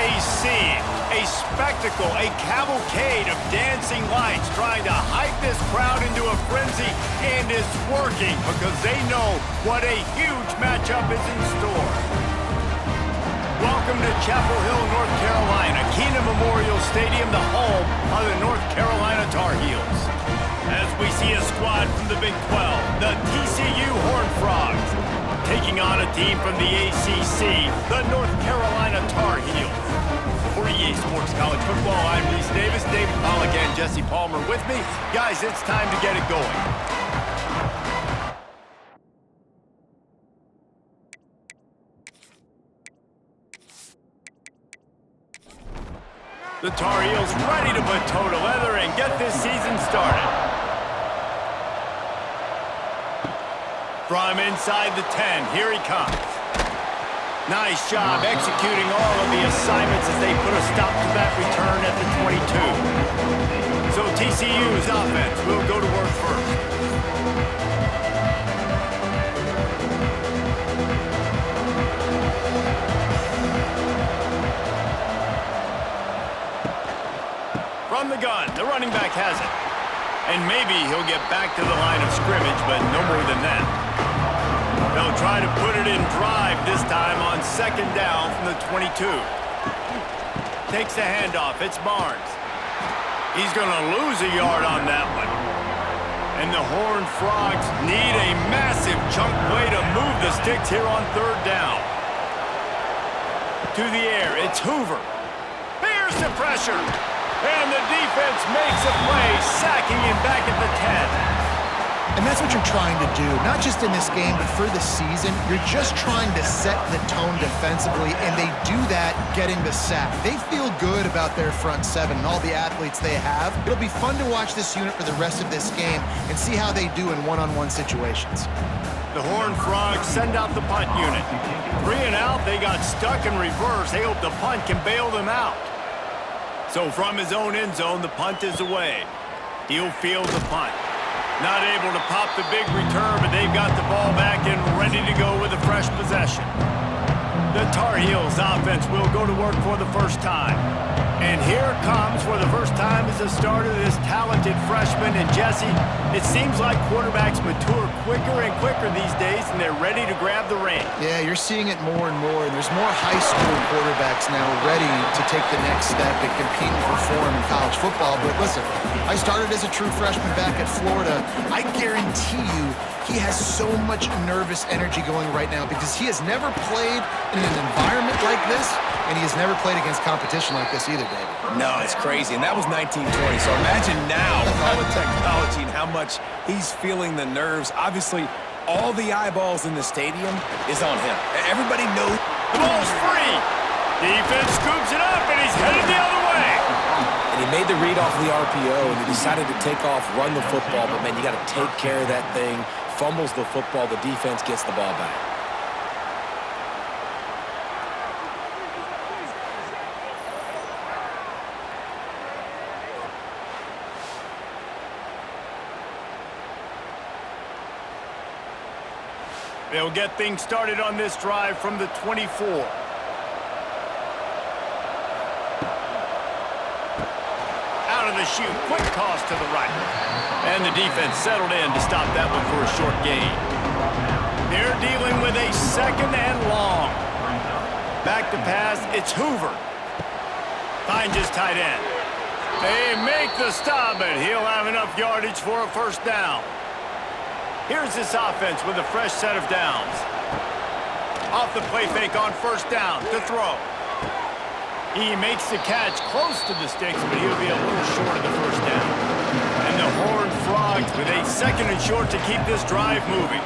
a scene, a spectacle, a cavalcade of dancing lights trying to hype this crowd into a frenzy, and it's working because they know what a huge matchup is in store. Welcome to Chapel Hill, North Carolina, Keenan Memorial Stadium, the home of the North Carolina Tar Heels. As we see a squad from the Big 12, the TCU Horned Frogs, taking on a team from the ACC, the North Carolina Tar Heels. For EA Sports College Football, I'm Reese Davis, David Pollack, and Jesse Palmer with me. Guys, it's time to get it going. The Tar Heels ready to put toe to leather and get this season started. From inside the 10, here he comes. Nice job executing all of the assignments as they put a stop to that return at the 22. So TCU's offense will go to work first. From the gun, the running back has it. And maybe he'll get back to the line of scrimmage, but no more than that. They'll try to put it in drive this time on second down from the 22. Takes the handoff. It's Barnes. He's going to lose a yard on that one. And the Horned Frogs need a massive chunk play to move the sticks here on third down. To the air. It's Hoover. Here's the pressure. And the defense makes a play, sacking him back at the 10. And that's what you're trying to do, not just in this game, but for the season. You're just trying to set the tone defensively, and they do that getting the sack. They feel good about their front seven and all the athletes they have. It'll be fun to watch this unit for the rest of this game and see how they do in one-on-one situations. The Horned Frogs send out the punt unit. 3 and out, they got stuck in reverse. They hope the punt can bail them out. So from his own end zone, the punt is away. He'll field the punt. Not able to pop the big return, but they've got the ball back and ready to go with a fresh possession. The Tar Heels offense will go to work for the first time. And here it comes for the first time as a starter, this talented freshman. And Jesse, it seems like quarterbacks mature quicker and quicker these days, and they're ready to grab the reins. Yeah, you're seeing it more and more, and there's more high school quarterbacks now ready to take the next step and compete and perform in college football. But listen, I started as a true freshman back at Florida. I guarantee you he has so much nervous energy going right now because he has never played in an environment like this, and he has never played against competition like this either, David. No, it's crazy, and that was 1920. So imagine now with all the technology and how much he's feeling the nerves. Obviously, all the eyeballs in the stadium is on him. Everybody knows. The ball's free. Defense scoops it up, and he's headed the other way. And he made the read off the RPO, and he decided to take off, run the football. But, man, you got to take care of that thing. Fumbles the football. The defense gets the ball back. They'll get things started on this drive from the 24. Out of the chute, quick toss to the right. And the defense settled in to stop that one for a short gain. They're dealing with a second and long. Back to pass, it's Hoover. Finds his tight end. They make the stop, and he'll have enough yardage for a first down. Here's this offense with a fresh set of downs. Off the play fake on first down to throw. He makes the catch close to the sticks, but he'll be a little short of the first down. And the Horned Frogs with a second and short to keep this drive moving.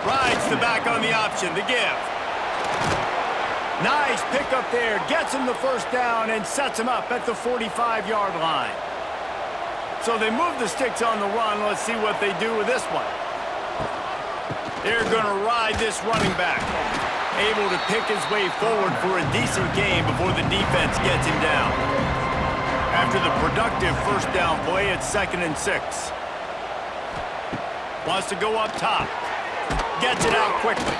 Rides the back on the option, the give. Nice pickup there, gets him the first down and sets him up at the 45-yard line. So they move the sticks on the run. Let's see what they do with this one. They're going to ride this running back. Able to pick his way forward for a decent gain before the defense gets him down. After the productive first down play, it's 2nd and 6. Wants to go up top. Gets it out quickly.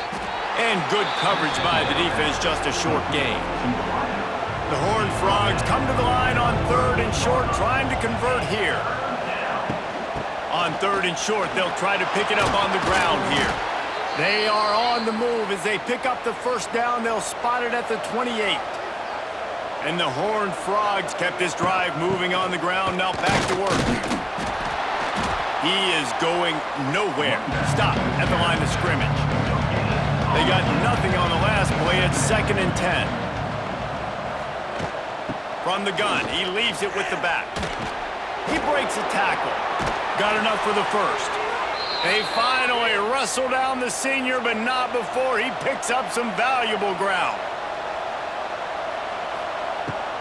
And good coverage by the defense, just a short gain. The Horned Frogs come to the line on 3rd and short, trying to convert here. On 3rd and short, they'll try to pick it up on the ground here. They are on the move. As they pick up the first down, they'll spot it at the 28. And the Horned Frogs kept this drive moving on the ground. Now back to work. He is going nowhere. Stop at the line of scrimmage. They got nothing on the last play. It's 2nd and 10. From the gun, he leaves it with the back. He breaks a tackle. Got enough for the first. They finally wrestle down the senior, but not before he picks up some valuable ground.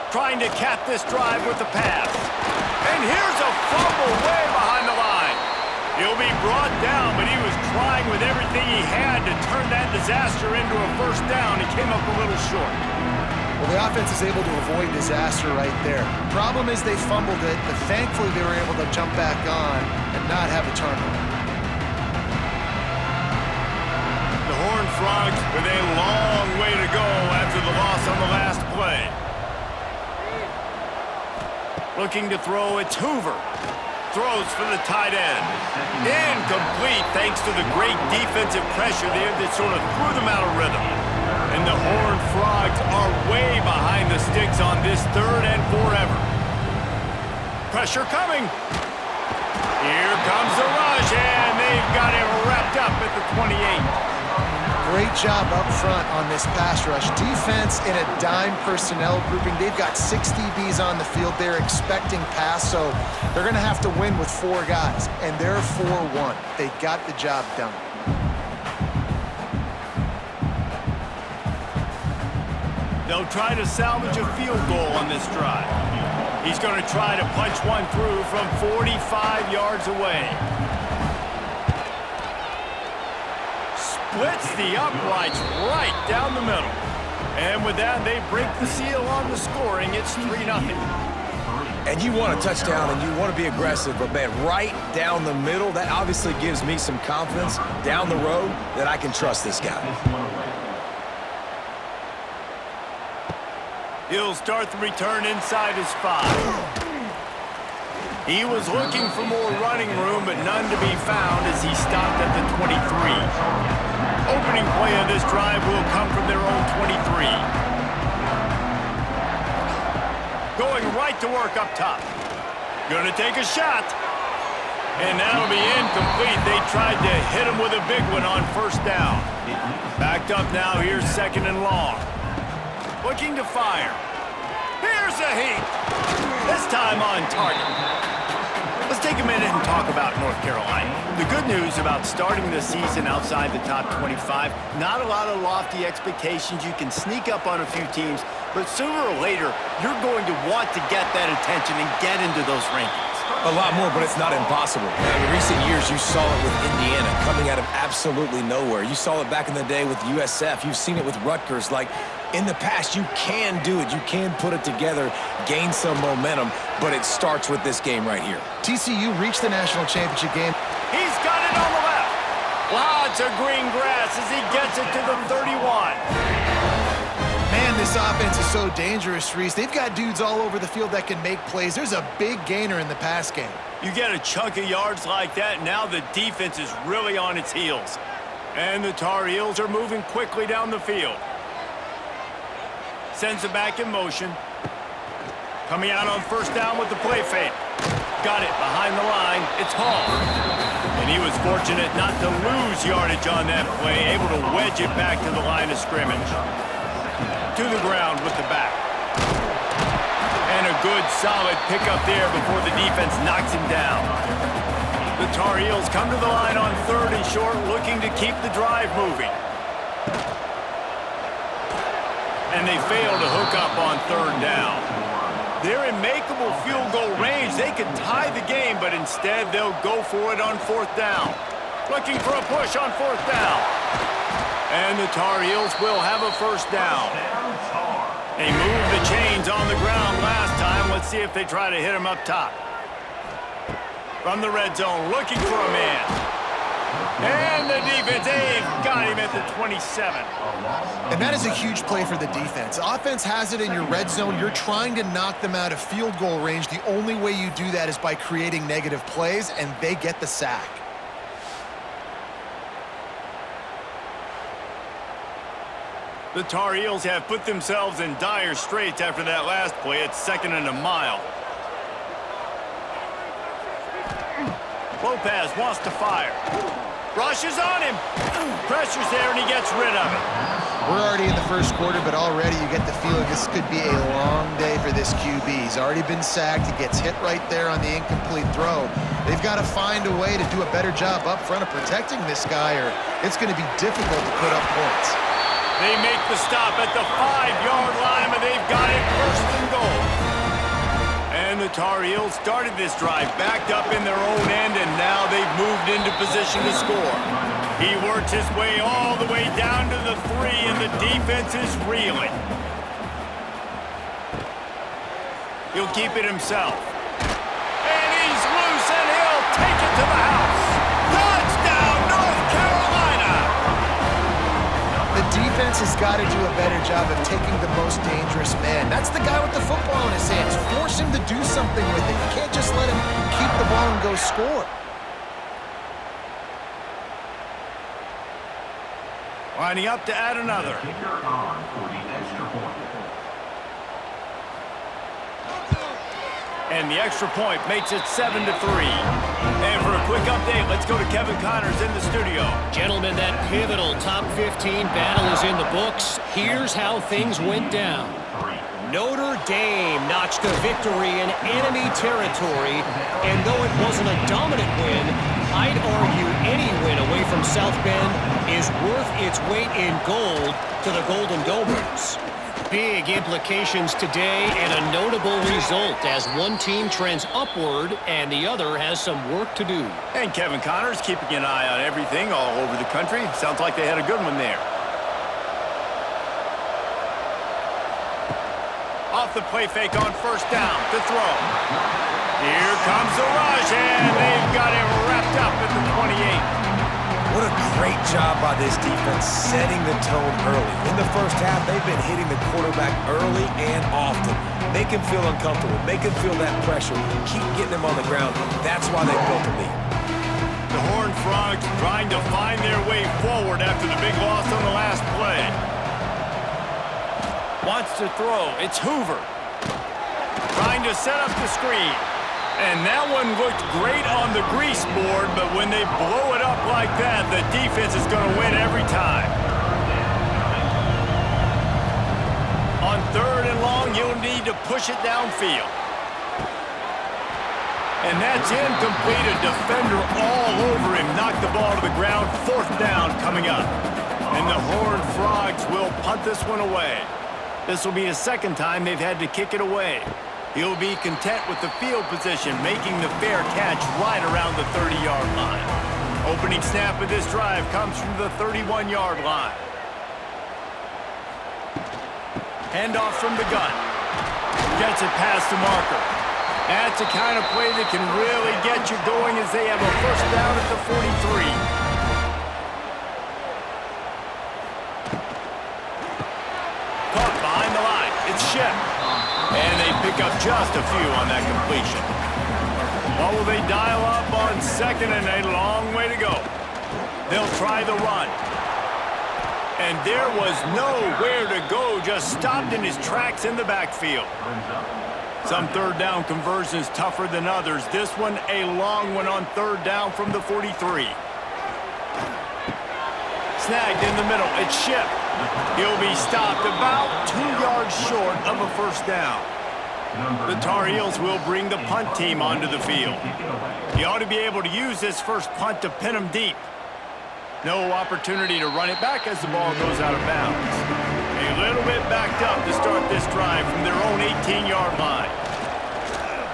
Trying to cap this drive with the pass. And here's a fumble way behind the line. He'll be brought down, but he was trying with everything he had to turn that disaster into a first down. He came up a little short. Well, the offense is able to avoid disaster right there. Problem is they fumbled it, but thankfully they were able to jump back on and not have a turnover. The Horned Frogs with a long way to go after the loss on the last play. Looking to throw, it's Hoover. Throws for the tight end. Incomplete thanks to the great defensive pressure there that sort of threw them out of rhythm. And the Horned Frogs are way behind the sticks on this 3rd and forever. Pressure coming. Here comes the rush, and they've got it wrapped up at the 28. Great job up front on this pass rush. Defense in a dime personnel grouping. They've got 6 DBs on the field. They're expecting pass, so they're going to have to win with 4 guys, and they're 4-1. They got the job done. They'll try to salvage a field goal on this drive. He's going to try to punch one through from 45 yards away. Splits the uprights right down the middle. And with that, they break the seal on the scoring. It's 3-0. And you want a touchdown and you want to be aggressive, but man, right down the middle, that obviously gives me some confidence down the road that I can trust this guy. He'll start the return inside his 5. He was looking for more running room, but none to be found as he stopped at the 23. Opening play of this drive will come from their own 23. Going right to work up top. Gonna take a shot. And that'll be incomplete. They tried to hit him with a big one on first down. Backed up now, here's 2nd and long. Looking to fire. Here's a heat. This time on target. Let's take a minute and talk about North Carolina. The good news about starting the season outside the top 25, not a lot of lofty expectations. You can sneak up on a few teams, but sooner or later, you're going to want to get that attention and get into those rankings. A lot more, but it's not impossible. In recent years, you saw it with Indiana coming out of absolutely nowhere. You saw it back in the day with USF. You've seen it with Rutgers. Like, in the past, you can do it. You can put it together, gain some momentum, but it starts with this game right here. TCU reached the national championship game. He's got it on the left. Lots of green grass as he gets it to the 31. Man, this offense is so dangerous, Reese. They've got dudes all over the field that can make plays. There's a big gainer in the pass game. You get a chunk of yards like that, now the defense is really on its heels. And the Tar Heels are moving quickly down the field. Sends it back in motion. Coming out on first down with the play fake. Got it behind the line. It's Hall. And he was fortunate not to lose yardage on that play, able to wedge it back to the line of scrimmage. To the ground with the back. And a good, solid pickup there before the defense knocks him down. The Tar Heels come to the line on 3rd and short, looking to keep the drive moving. And they fail to hook up on 3rd down. They're in makeable field goal range. They could tie the game, but instead they'll go for it on 4th down. Looking for a push on 4th down. And the Tar Heels will have a first down. They moved the chains on the ground last time. Let's see if they try to hit him up top. From the red zone, looking for a man. And the defense, they've got him at the 27. And that is a huge play for the defense. Offense has it in your red zone. You're trying to knock them out of field goal range. The only way you do that is by creating negative plays, and they get the sack. The Tar Heels have put themselves in dire straits after that last play. It's 2nd and a mile. Lopez wants to fire. Rushes on him. Pressure's there, and he gets rid of it. We're already in the first quarter, but already you get the feeling this could be a long day for this QB. He's already been sacked. He gets hit right there on the incomplete throw. They've got to find a way to do a better job up front of protecting this guy, or it's going to be difficult to put up points. They make the stop at the 5-yard line, but they've got it 1st and goal. And the Tar Heels started this drive backed up in their own end, and now they've moved into position to score. He works his way all the way down to the 3, and the defense is reeling. He'll keep it himself. And he's loose, and he'll take it to the house. Touchdown, North Carolina! The defense has got to do a better job of taking the most dangerous man. That's the guy with the football in his hands. Force him to do something with it. You can't just let him keep the ball and go score. Lining up to add another. And the extra point makes it 7-3. And for a quick update, let's go to Kevin Connors in the studio. Gentlemen, that pivotal top 15 battle is in the books. Here's how things went down. Notre Dame notched a victory in enemy territory, and though it wasn't a dominant win, I'd argue any win away from South Bend is worth its weight in gold to the Golden Domers. Big implications today and a notable result as one team trends upward and the other has some work to do. And Kevin Connors keeping an eye on everything all over the country. Sounds like they had a good one there. Off the play fake on 1st down to throw. Here comes the rush, and they've got it wrapped up at the 28. What a great job by this defense setting the tone early. In the first half, they've been hitting the quarterback early and often. Make him feel uncomfortable. Make him feel that pressure. Keep getting him on the ground. That's why they built the lead. The Horned Frogs trying to find their way forward after the big loss on the last play. Wants to throw. It's Hoover. Trying to set up the screen. And that one looked great on the grease board, but when they blow it up like that, the defense is going to win every time. On 3rd and long, you'll need to push it downfield. And that's incomplete. A defender all over him. Knocked the ball to the ground. 4th down coming up. And the Horned Frogs will punt this one away. This will be the 2nd time they've had to kick it away. He'll be content with the field position, making the fair catch right around the 30-yard line. Opening snap of this drive comes from the 31-yard line. Handoff from the gun. Gets it past the marker. That's the kind of play that can really get you going as they have a 1st down at the 43. Caught behind the line. It's Shep. And they pick up just a few on that completion. What will they dial up on 2nd and a long way to go? They'll try the run. And there was nowhere to go, just stopped in his tracks in the backfield. Some 3rd down conversions tougher than others. This one a long one on 3rd down from the 43. Snagged in the middle. It's Shep. He'll be stopped about 2 yards short of a 1st down. The Tar Heels will bring the punt team onto the field. He ought to be able to use this first punt to pin him deep. No opportunity to run it back as the ball goes out of bounds. A little bit backed up to start this drive from their own 18-yard line.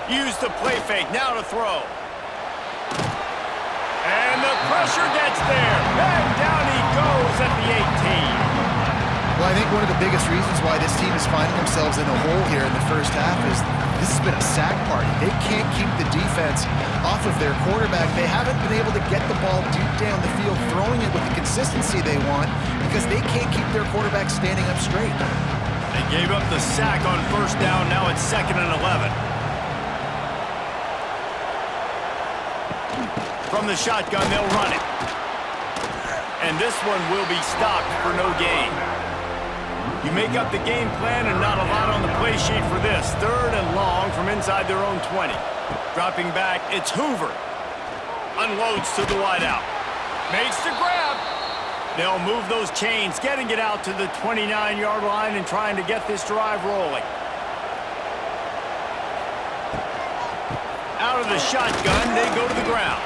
Use the play fake, now to throw. And the pressure gets there. And down he goes at the 18. Well, I think one of the biggest reasons why this team is finding themselves in a hole here in the first half is this has been a sack party. They can't keep the defense off of their quarterback. They haven't been able to get the ball deep down the field, throwing it with the consistency they want because they can't keep their quarterback standing up straight. They gave up the sack on first down. Now it's 2nd and 11. From the shotgun, they'll run it. And this one will be stopped for no gain. You make up the game plan and not a lot on the play sheet for this. 3rd and long from inside their own 20. Dropping back, it's Hoover. Unloads to the wideout. Makes the grab. They'll move those chains, getting it out to the 29-yard line and trying to get this drive rolling. Out of the shotgun, they go to the ground.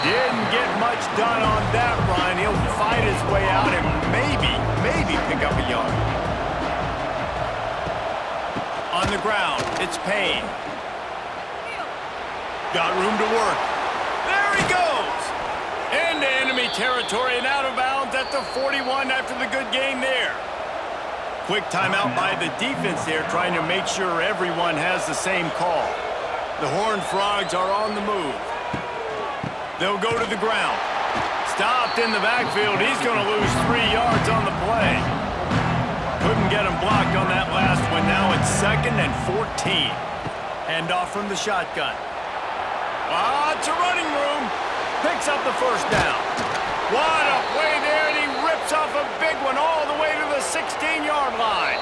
Didn't get much done on that run. He'll fight his way out and maybe pick up a yard. On the ground, it's Payne. Got room to work. There he goes! Into enemy territory and out of bounds at the 41 after the good game there. Quick timeout by the defense there, trying to make sure everyone has the same call. The Horned Frogs are on the move. They'll go to the ground. Stopped in the backfield. He's going to lose 3 yards on the play. Couldn't get him blocked on that last one. Now it's 2nd and 14. Hand off from the shotgun. Lots of running room. Picks up the first down. What a play there, and he rips off a big one all the way to the 16-yard line.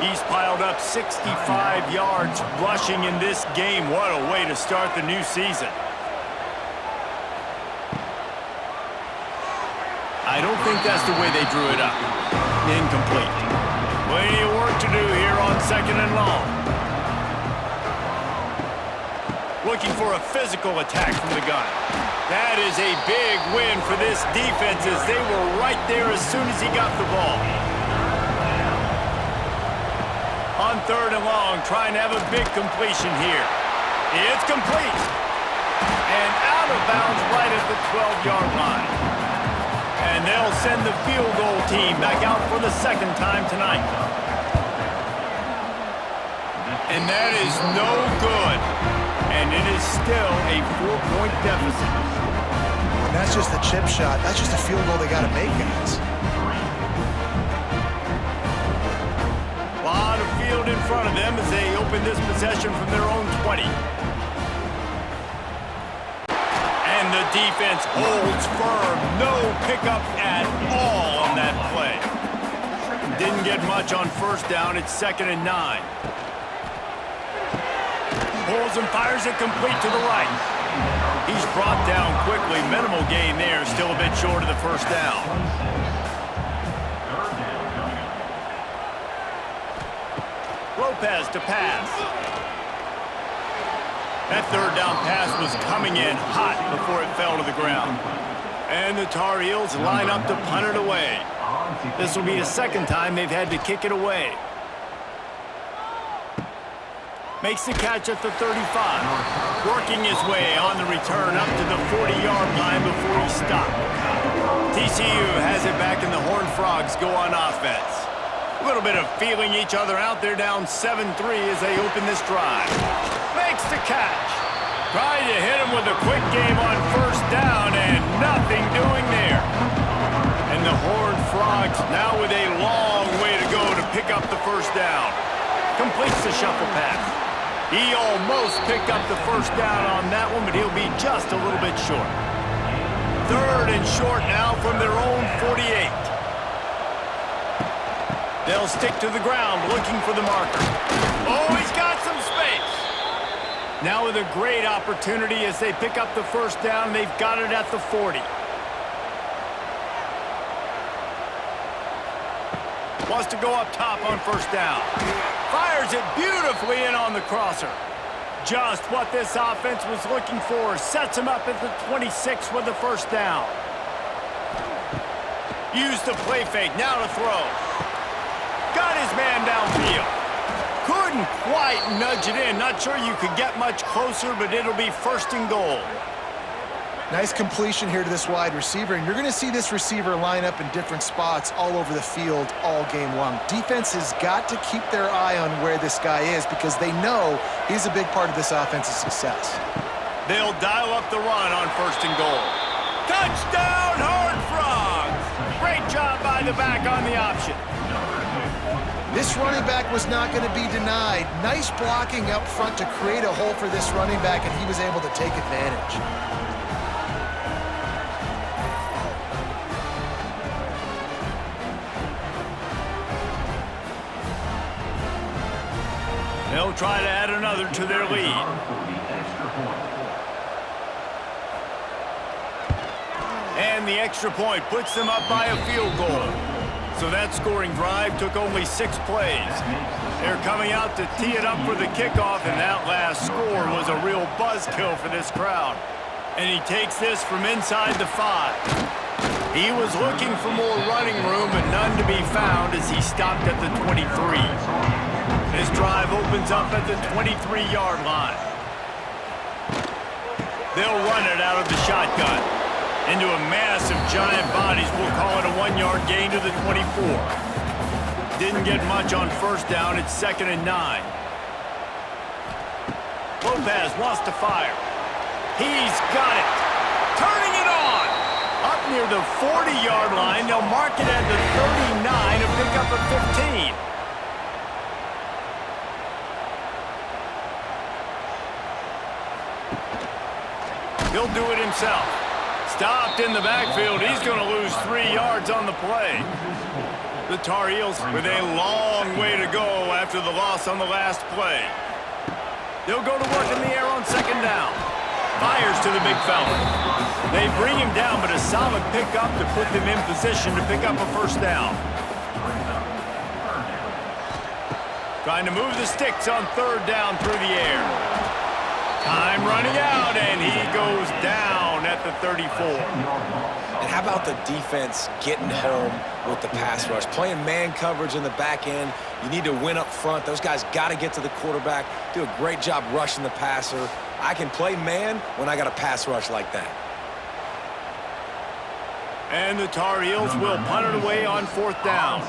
He's piled up 65 yards rushing in this game. What a way to start the new season. I don't think that's the way they drew it up. Incomplete. Plenty of work to do here on 2nd and long. Looking for a physical attack from the gun. That is a big win for this defense as they were right there as soon as he got the ball. On 3rd and long, trying to have a big completion here. It's complete. And out of bounds right at the 12-yard line. And they'll send the field goal team back out for the 2nd time tonight. And that is no good. And it is still a 4-point deficit. And that's just the chip shot. That's just a field goal they got to make, guys. A lot of field in front of them as they open this possession from their own 20. And the defense holds firm. No pickup at all on that play. Didn't get much on first down. It's 2nd and 9. Pulls and fires it complete to the right. He's brought down quickly. Minimal gain there. Still a bit short of the first down. Lopez to pass. That 3rd down pass was coming in hot before it fell to the ground. And the Tar Heels line up to punt it away. This will be the 2nd time they've had to kick it away. Makes the catch at the 35. Working his way on the return up to the 40-yard line before he stopped. TCU has it back and the Horned Frogs go on offense. A little bit of feeling each other out. They're down 7-3 as they open this drive. Makes the catch. Trying to hit him with a quick game on first down and nothing doing there. And the Horned Frogs now with a long way to go to pick up the first down. Completes the shuffle pass. He almost picked up the first down on that one, but he'll be just a little bit short. 3rd and short now from their own 48. They'll stick to the ground looking for the marker. Oh, he's got some space. Now with a great opportunity as they pick up the first down. They've got it at the 40. Wants to go up top on first down. Fires it beautifully in on the crosser. Just what this offense was looking for. Sets him up at the 26 with the first down. Use the play fake. Now to throw. Got his man downfield. Couldn't quite nudge it in. Not sure you could get much closer, but it'll be 1st and goal. Nice completion here to this wide receiver, and you're going to see this receiver line up in different spots all over the field all game long. Defense has got to keep their eye on where this guy is because they know he's a big part of this offense's success. They'll dial up the run on 1st and goal. Touchdown, Horned Frogs! Great job by the back on the option. This running back was not going to be denied. Nice blocking up front to create a hole for this running back, and he was able to take advantage. They'll try to add another to their lead. And the extra point puts them up by a field goal. So that scoring drive took only 6 plays. They're coming out to tee it up for the kickoff, and that last score was a real buzzkill for this crowd. And he takes this from inside the 5. He was looking for more running room, but none to be found as he stopped at the 23. This drive opens up at the 23-yard line. They'll run it out of the shotgun. Into a mass of giant bodies, we'll call it a 1-yard gain to the 24. Didn't get much on 1st down, it's 2nd and 9. Lopez wants to fire. He's got it. Turning it on. Up near the 40-yard line, they'll mark it at the 39 and pick up a 15. He'll do it himself. Stopped in the backfield. He's going to lose 3 yards on the play. The Tar Heels with a long way to go after the loss on the last play. They'll go to work in the air on 2nd down. Fires to the big fella. They bring him down, but a solid pickup to put them in position to pick up a 1st down. Trying to move the sticks on 3rd down through the air. Time running out, and he goes down at the 34. And how about the defense getting home with the pass rush? Playing man coverage in the back end. You need to win up front. Those guys got to get to the quarterback. Do a great job rushing the passer. I can play man when I got a pass rush like that. And the Tar Heels will punt it away on 4th down.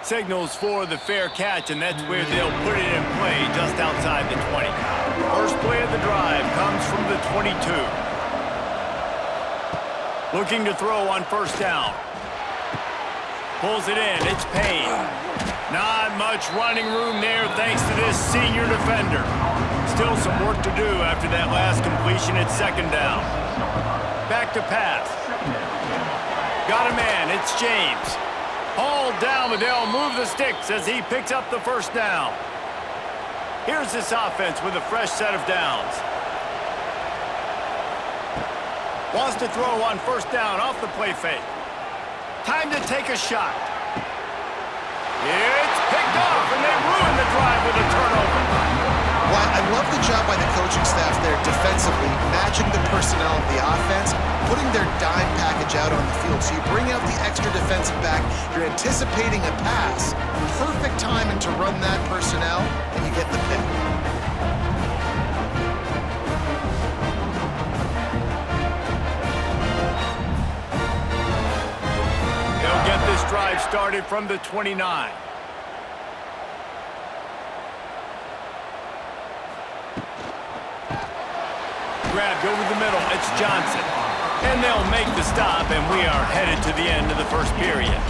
Signals for the fair catch, and that's where they'll put it in play just outside the 20. First play of the drive comes from the 22. Looking to throw on 1st down. Pulls it in. It's Payne. Not much running room there thanks to this senior defender. Still some work to do after that last completion at 2nd down. Back to pass. Got a man. It's James. Hauled down, but they'll move the sticks as he picks up the 1st down. Here's this offense with a fresh set of downs. Wants to throw on 1st down off the play fake. Time to take a shot. It's picked off, and they ruin the drive with a turnover. Well, I love the job by the coaching staff there defensively, matching the personnel of the offense, putting their dime package out on the field. So you bring out the extra defensive back, you're anticipating a pass. Perfect timing to run that personnel, and you get the pick. They'll get this drive started from the 29. Grabbed over the middle. It's Johnson. And they'll make the stop, and we are headed to the end of the 1st period.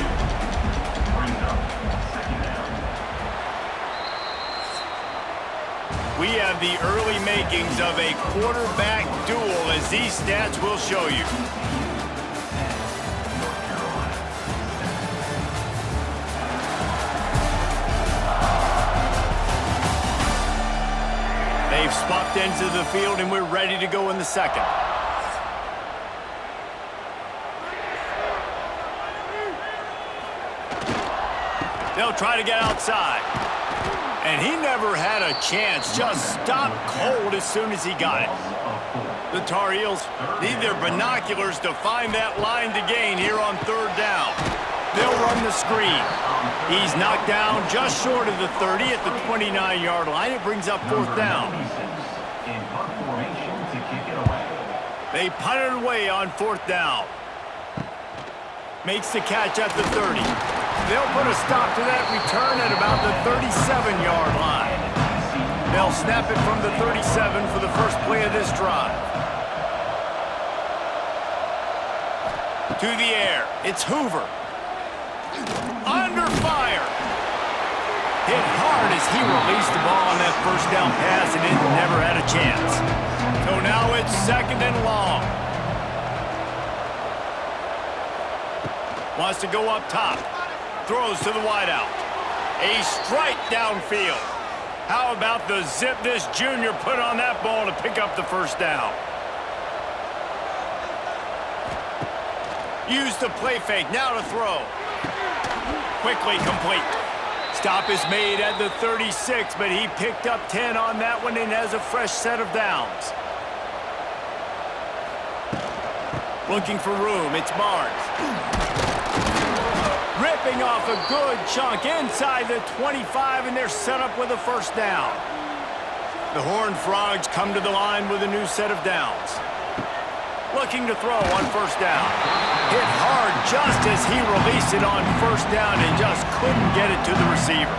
We have the early makings of a quarterback duel, as these stats will show you. They've swapped into the field, and we're ready to go in the 2nd. They'll try to get outside. And he never had a chance. Just stopped cold as soon as he got it. The Tar Heels need their binoculars to find that line to gain here on 3rd down. They'll run the screen. He's knocked down just short of the 30 at the 29-yard line. It brings up 4th down. They punt it away on 4th down. Makes the catch at the 30. They'll put a stop to that return at about the 37-yard line. They'll snap it from the 37 for the first play of this drive. To the air, it's Hoover. Under fire. Hit hard as he released the ball on that first down pass and it never had a chance. So now it's 2nd and long. Wants to go up top. Throws to the wideout. A strike downfield. How about the zip this junior put on that ball to pick up the first down? Use the play fake, now to throw. Quickly complete. Stop is made at the 36, but he picked up 10 on that one and has a fresh set of downs. Looking for room, it's Barnes. Ripping off a good chunk inside the 25, and they're set up with a first down. The Horned Frogs come to the line with a new set of downs. Looking to throw on first down. Hit hard just as he released it on first down and just couldn't get it to the receiver.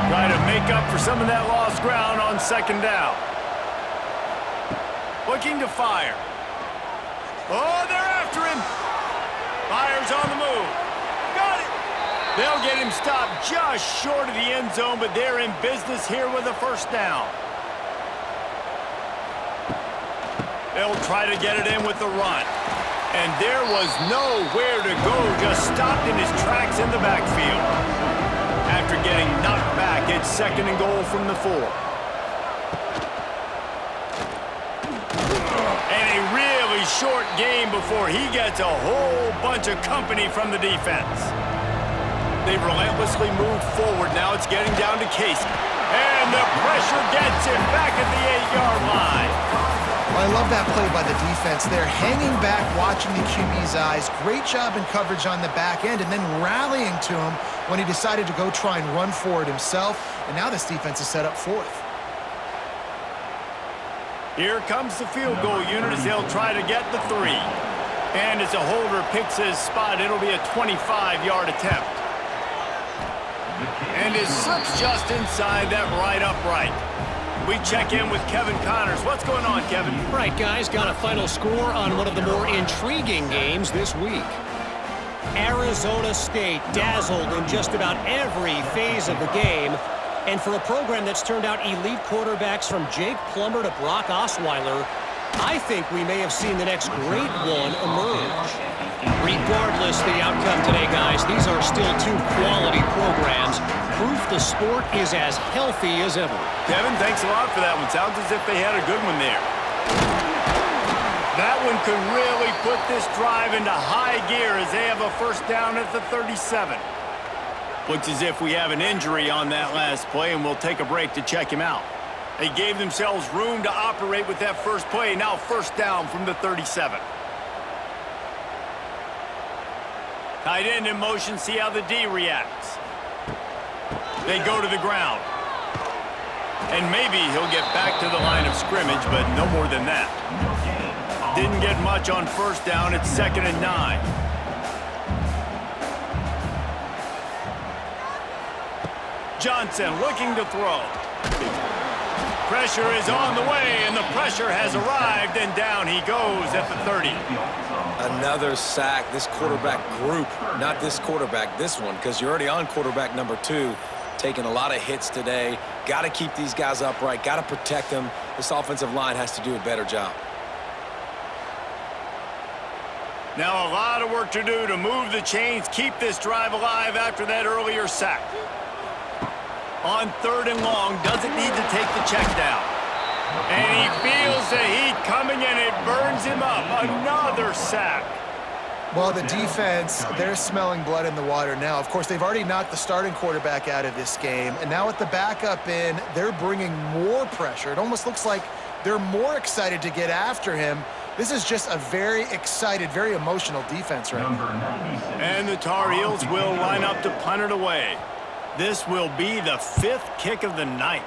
Try to make up for some of that lost ground on 2nd down. Looking to fire. Oh, they're after him. Fires on the move. Got it. They'll get him stopped just short of the end zone, but they're in business here with a first down. They'll try to get it in with the run. And there was nowhere to go, just stopped in his tracks in the backfield. After getting knocked back, it's 2nd and goal from the 4. And a really short game before he gets a whole bunch of company from the defense. They've relentlessly moved forward. Now it's getting down to Casey. And the pressure gets him back at the 8-yard line. Well, I love that play by the defense there. Hanging back, watching the QB's eyes. Great job in coverage on the back end, and then rallying to him when he decided to go try and run for it himself. And now this defense is set up 4th. Here comes the field goal unit as they'll try to get the 3. And as a holder picks his spot, it'll be a 25-yard attempt. And it slips just inside that right upright. We check in with Kevin Connors. What's going on, Kevin? Right, guys, got a final score on one of the more intriguing games this week. Arizona State dazzled in just about every phase of the game. And for a program that's turned out elite quarterbacks from Jake Plummer to Brock Osweiler, I think we may have seen the next great one emerge. Regardless the outcome today, guys, these are still 2 quality programs. Proof the sport is as healthy as ever. Kevin, thanks a lot for that one. Sounds as if they had a good one there. That one could really put this drive into high gear as they have a first down at the 37. Looks as if we have an injury on that last play, and we'll take a break to check him out. They gave themselves room to operate with that first play. Now first down from the 37. Tight end in motion, see how the D reacts. They go to the ground. And maybe he'll get back to the line of scrimmage, but no more than that. Didn't get much on first down. It's 2nd and 9. Johnson looking to throw. Pressure is on the way, and the pressure has arrived, and down he goes at the 30. Another sack. This quarterback group, not this quarterback, this one, because you're already on quarterback number 2, taking a lot of hits today. Got to keep these guys upright, got to protect them. This offensive line has to do a better job. Now a lot of work to do to move the chains, keep this drive alive after that earlier sack. On 3rd and long, doesn't need to take the check down. And he feels the heat coming, and it burns him up. Another sack. Well, the defense, they're smelling blood in the water now. Of course, they've already knocked the starting quarterback out of this game, and now with the backup in, they're bringing more pressure. It almost looks like they're more excited to get after him This is just a very excited, very emotional defense right now. And the Tar Heels will line up to punt it away. This will be the 5th kick of the night.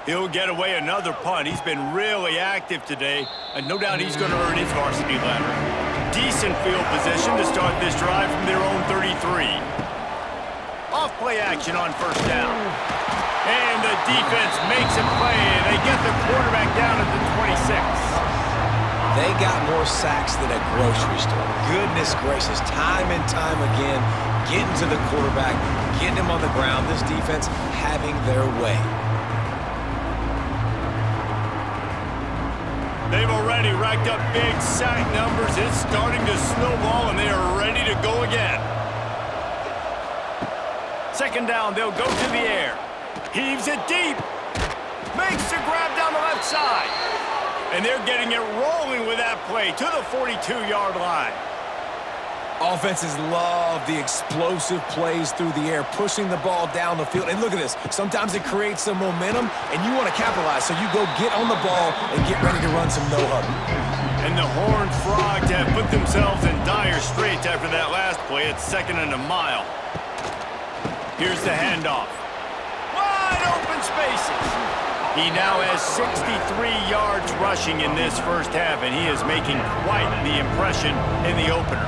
He'll get away another punt. He's been really active today, and no doubt he's going to earn his varsity letter. Decent field position to start this drive from their own 33. Off play action on first down. And the defense makes a play, and they get the quarterback down at the 26. They got more sacks than a grocery store. Goodness gracious, time and time again, getting to the quarterback, getting him on the ground. This defense having their way. They've already racked up big sack numbers. It's starting to snowball, and they are ready to go again. Second down, they'll go to the air. Heaves it deep. Makes the grab down the left side. And they're getting it rolling with that play to the 42-yard line. Offenses love the explosive plays through the air, pushing the ball down the field. And look at this. Sometimes it creates some momentum, and you want to capitalize. So you go get on the ball and get ready to run some no-huddle. And the Horned Frogs have put themselves in dire straits after that last play. It's 2nd and a mile. Here's the handoff. Wide open spaces. He now has 63 yards rushing in this first half, and he is making quite the impression in the opener.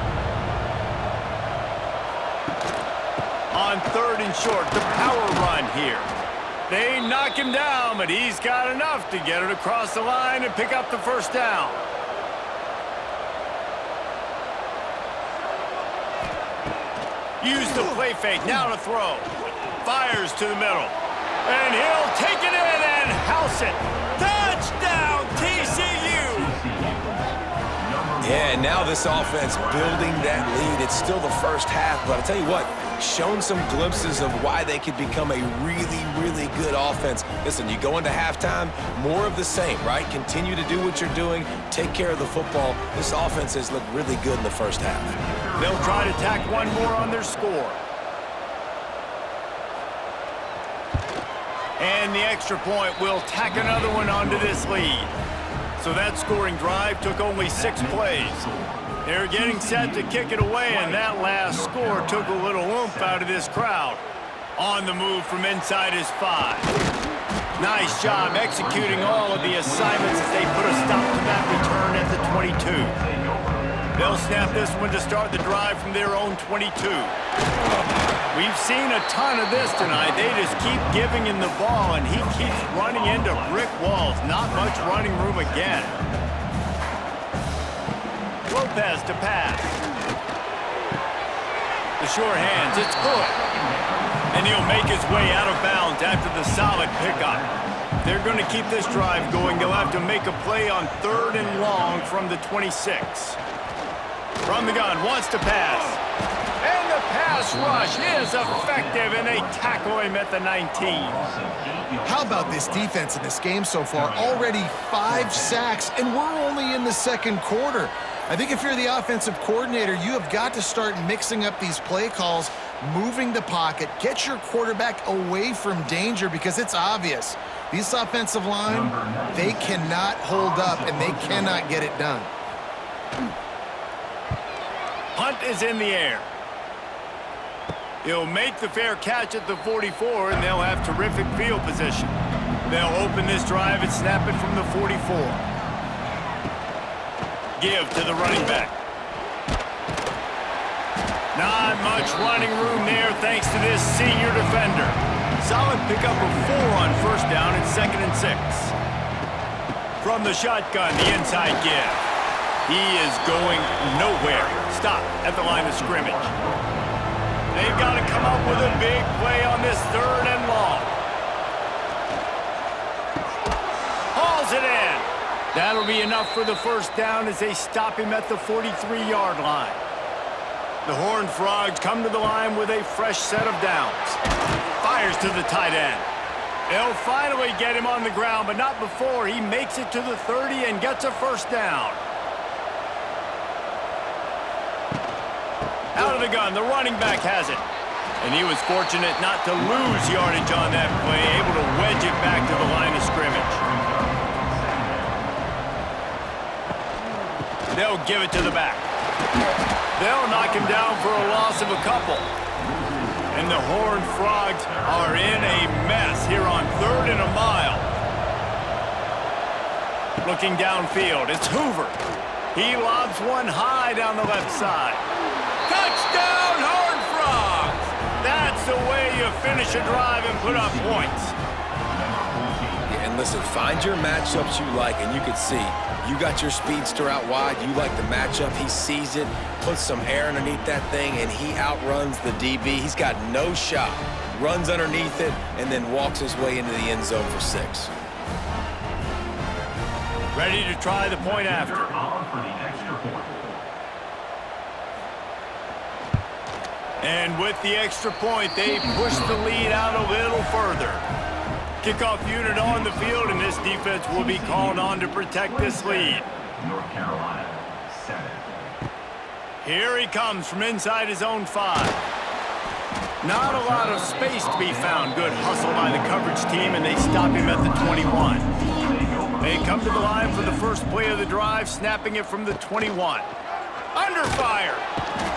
On 3rd and short, the power run here. They knock him down, but he's got enough to get it across the line and pick up the first down. Use the play fake, now to throw. Fires to the middle. And he'll take it in and house it. Touchdown, TCU! Yeah, and now this offense building that lead. It's still the first half, but I'll tell you what, shown some glimpses of why they could become a really, really good offense. Listen, you go into halftime, more of the same, right? Continue to do what you're doing, take care of the football. This offense has looked really good in the first half. They'll try to tack one more on their score. And the extra point will tack another one onto this lead. So that scoring drive took only 6 plays. They're getting set to kick it away, and that last score took a little oomph out of this crowd. On the move from inside his 5. Nice job executing all of the assignments as they put a stop to that return at the 22. They'll snap this one to start the drive from their own 22. We've seen a ton of this tonight. They just keep giving him the ball, and he keeps running into brick walls. Not much running room again. Lopez to pass. The sure hands, it's good. And he'll make his way out of bounds after the solid pickup. If they're going to keep this drive going, they'll have to make a play on 3rd and long from the 26. From the gun, wants to pass. And the pass rush is effective, and they tackle him at the 19. How about this defense in this game so far? Already 5 sacks, and we're only in the 2nd quarter. I think if you're the offensive coordinator, you have got to start mixing up these play calls, moving the pocket, get your quarterback away from danger, because it's obvious. This offensive line, they cannot hold up, and they cannot get it done. Punt is in the air. He'll make the fair catch at the 44, and they'll have terrific field position. They'll open this drive and snap it from the 44. Give to the running back. Not much running room there thanks to this senior defender. Solid pickup of 4 on first down and 2nd and 6. From the shotgun, the inside give. He is going nowhere. Stop at the line of scrimmage. They've got to come up with a big play on this 3rd and long. Hauls it in. That'll be enough for the first down as they stop him at the 43-yard line. The Horned Frogs come to the line with a fresh set of downs. Fires to the tight end. They'll finally get him on the ground, but not before he makes it to the 30 and gets a first down. Out of the gun, the running back has it. And he was fortunate not to lose yardage on that play, able to wedge it back to the line of scrimmage. They'll give it to the back. They'll knock him down for a loss of a couple. And the Horned Frogs are in a mess here on 3rd and a mile. Looking downfield, it's Hoover. He lobs one high down the left side. Touchdown, Horned Frogs! That's the way you finish a drive and put up points. Yeah, and listen, find your matchups you like, and you can see you got your speedster out wide. You like the matchup. He sees it, puts some air underneath that thing, and he outruns the DB. He's got no shot. Runs underneath it, and then walks his way into the end zone for 6. Ready to try the point after. And with the extra point, they push the lead out a little further. Kickoff unit on the field, and this defense will be called on to protect this lead. North Carolina, 7. Here he comes from inside his own 5. Not a lot of space to be found. Good hustle by the coverage team, and they stop him at the 21. They come to the line for the first play of the drive, snapping it from the 21. Under fire.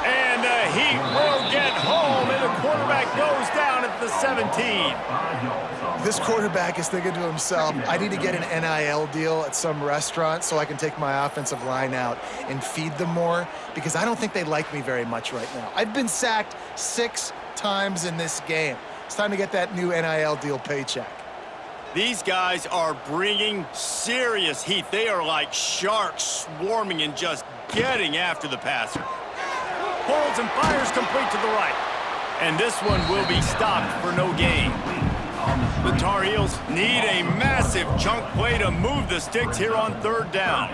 And the heat will get home, and the quarterback goes down at the 17. This quarterback is thinking to himself, I need to get an NIL deal at some restaurant so I can take my offensive line out and feed them more, because I don't think they like me very much right now. I've been sacked 6 times in this game. It's time to get that new NIL deal paycheck. These guys are bringing serious heat. They are like sharks swarming and just getting after the passer. Pulls and fires complete to the right. And this one will be stopped for no gain. The Tar Heels need a massive chunk play to move the sticks here on 3rd down.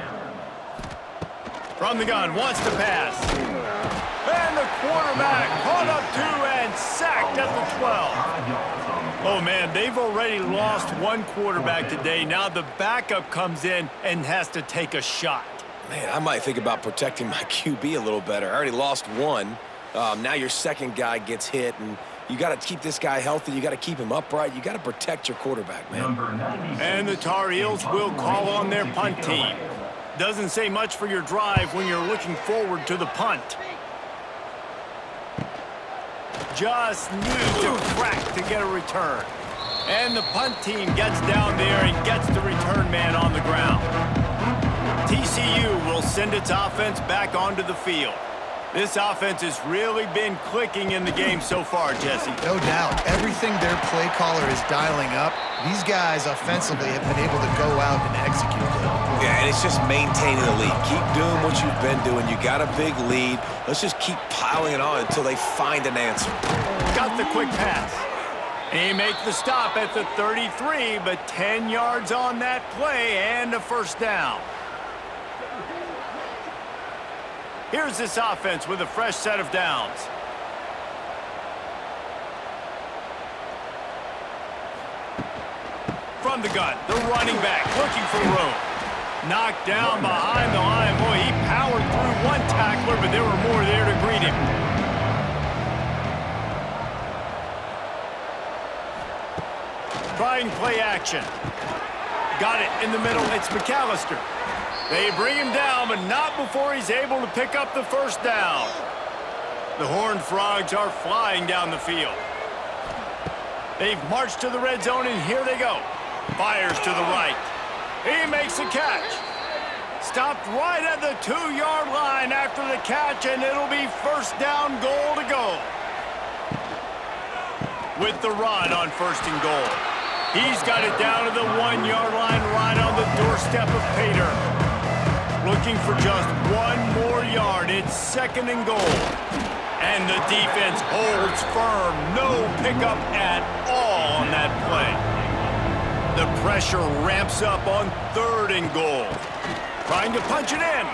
From the gun, wants to pass. And the quarterback caught up to and sacked at the 12. Oh, man, they've already lost one quarterback today. Now the backup comes in and has to take a shot. Man, I might think about protecting my QB a little better. I already lost one. Now your second guy gets hit, and you got to keep this guy healthy. You got to keep him upright. You got to protect your quarterback, man. And the Tar Heels will call on their punt team. Doesn't say much for your drive when you're looking forward to the punt. Just need to crack to get a return. And the punt team gets down there and gets the return man on the ground. TCU will send its offense back onto the field. This offense has really been clicking in the game so far, Jesse. No doubt. Everything their play caller is dialing up, these guys offensively have been able to go out and execute it. Yeah, and it's just maintaining the lead. Keep doing what you've been doing. You got a big lead. Let's just keep piling it on until they find an answer. Got the quick pass. He makes the stop at the 33, but 10 yards on that play and a first down. Here's this offense with a fresh set of downs. From the gun, the running back looking for room. Knocked down behind the line. Boy, he powered through one tackler, but there were more there to greet him. Trying play action. Got it in the middle. It's McAllister. They bring him down, but not before he's able to pick up the first down. The Horned Frogs are flying down the field. They've marched to the red zone, and here they go. Fires to the right. He makes the catch. Stopped right at the 2-yard line after the catch, and it'll be first down, goal to go. With the run on 1st and goal. He's got it down to the 1-yard line right on the doorstep of Pater. Looking for just one more yard. It's 2nd and goal. And the defense holds firm. No pickup at all on that play. The pressure ramps up on 3rd and goal. Trying to punch it in.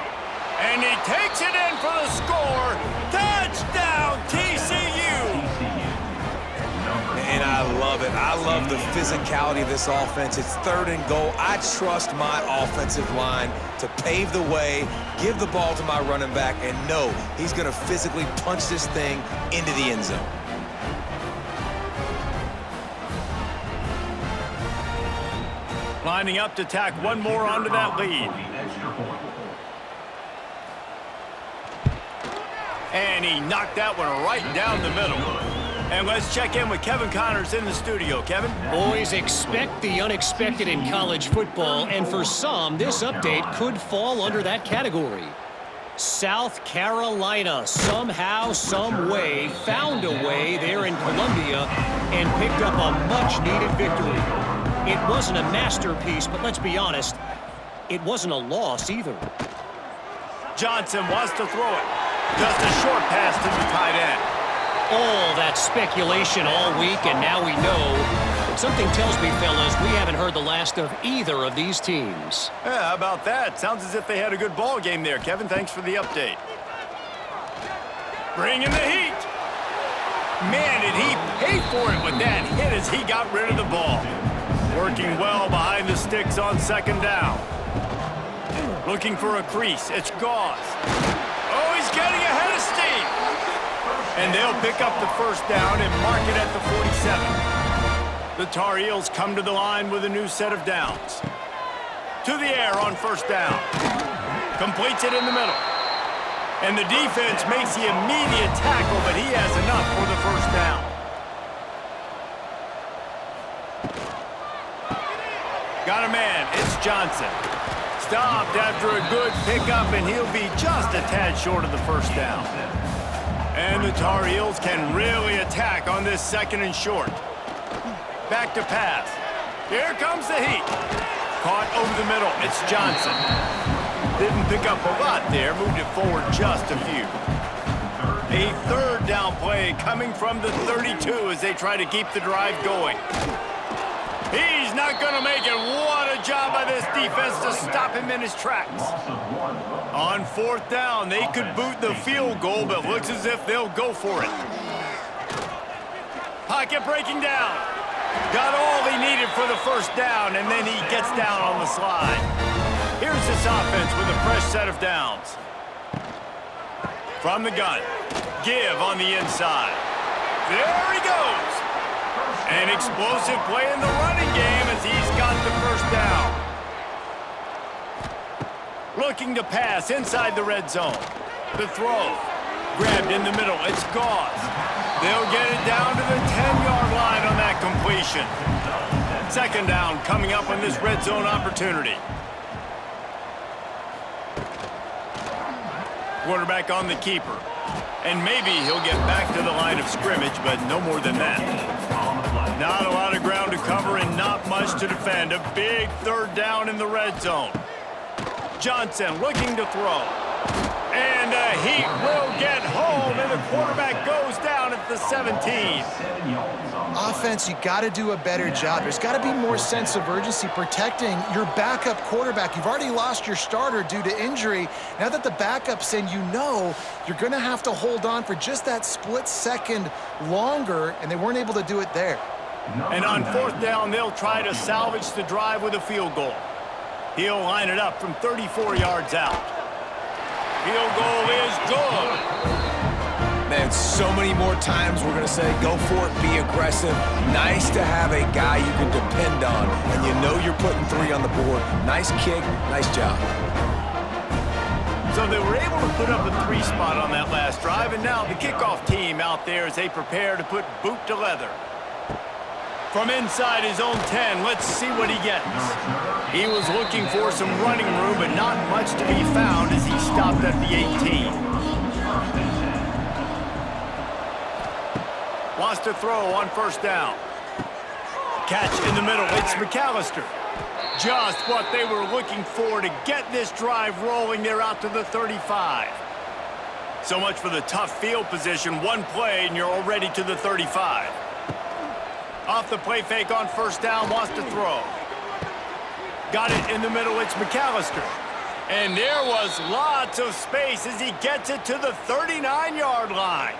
And he takes it in for the score. Touchdown, TCU! And I love it. I love the physicality of this offense. It's 3rd and goal. I trust my offensive line to pave the way, give the ball to my running back, and know he's going to physically punch this thing into the end zone. Lining up to tack one more onto that lead. And he knocked that one right down the middle. And let's check in with Kevin Connors in the studio. Kevin? Boys, expect the unexpected in college football, and for some, this update could fall under that category. South Carolina somehow, some way, found a way there in Columbia and picked up a much-needed victory. It wasn't a masterpiece, but let's be honest, it wasn't a loss either. Johnson wants to throw it. Just a short pass to the tight end. All that speculation all week, and now we know. But something tells me, fellas, we haven't heard the last of either of these teams. Yeah, how about that? Sounds as if they had a good ball game there, Kevin. Thanks for the update. Bringing the heat. Man, did he pay for it with that hit as he got rid of the ball. Working well behind the sticks on second down. Looking for a crease. It's Gauze. Oh, he's getting ahead of steam. And they'll pick up the first down and mark it at the 47. The Tar Heels come to the line with a new set of downs. To the air on first down. Completes it in the middle. And the defense makes the immediate tackle, but he has enough for the first down. Got a man. It's Johnson. Stopped after a good pickup, and he'll be just a tad short of the first down. And the Tar Heels can really attack on this second and short. Back to pass. Here comes the heat. Caught over the middle. It's Johnson. Didn't pick up a lot there. Moved it forward just a few. A third down play coming from the 32 as they try to keep the drive going. He's not going to make it. What a job by this defense to stop him in his tracks. On fourth down, they could boot the field goal, but looks as if they'll go for it. Pocket breaking down. Got all he needed for the first down, and then he gets down on the slide. Here's this offense with a fresh set of downs. From the gun. Give on the inside. There he goes. An explosive play in the running game as he's got the first down. Looking to pass inside the red zone. The throw. Grabbed in the middle. It's Gauze. They'll get it down to the 10-yard line on that completion. Second down coming up on this red zone opportunity. Quarterback on the keeper. And maybe he'll get back to the line of scrimmage, but no more than that. Not a lot of ground to cover and not much to defend. A big third down in the red zone. Johnson looking to throw. And the Heat will get home, and the quarterback goes down at the 17. Offense, you got to do a better job. There's got to be more sense of urgency protecting your backup quarterback. You've already lost your starter due to injury. Now that the backup's in, you know you're going to have to hold on for just that split second longer, and they weren't able to do it there. And on fourth down, they'll try to salvage the drive with a field goal. He'll line it up from 34 yards out. Field goal is good. Man, so many more times we're going to say, go for it, be aggressive. Nice to have a guy you can depend on, and you know you're putting 3 on the board. Nice kick, nice job. So they were able to put up a 3 spot on that last drive, and now the kickoff team out there as they prepare to put boot to leather. From inside his own 10, let's see what he gets. He was looking for some running room, but not much to be found as he stopped at the 18. Wants to throw on first down. Catch in the middle. It's McAllister. Just what they were looking for to get this drive rolling. They're out to the 35. So much for the tough field position. One play, and you're already to the 35. Off the play fake on first down, wants to throw. Got it in the middle, it's McAllister. And there was lots of space as he gets it to the 39-yard line.